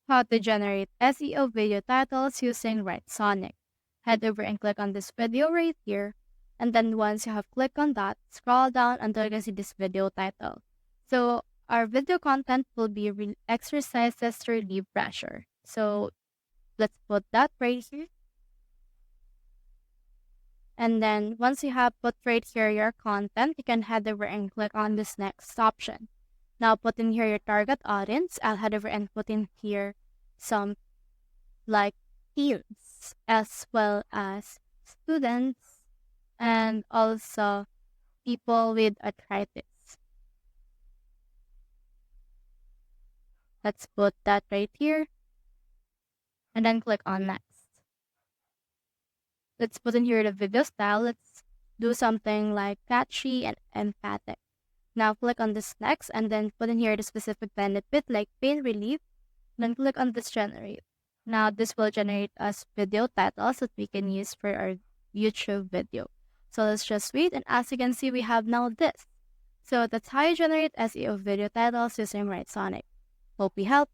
How to generate SEO video titles using WriteSonic. Head over and click on this video right here. And then once you have clicked on that, scroll down until you can see this video title. So our video content will be exercises to relieve pressure. So let's put that right here. And then once you have put right here your content, you can head over and click on this next option. Now put in here your target audience. I'll head over and put in here some like teens as well as students and also people with arthritis. Let's put that right here and then click on next. Let's put in here the video style. Let's do something like catchy and emphatic. Now click on this next and then put in here the specific benefit like pain relief. Then click on this generate. Now this will generate us video titles that we can use for our YouTube video. So let's just wait, and as you can see, we have now this. So that's how you generate SEO video titles using WriteSonic. Hope we helped.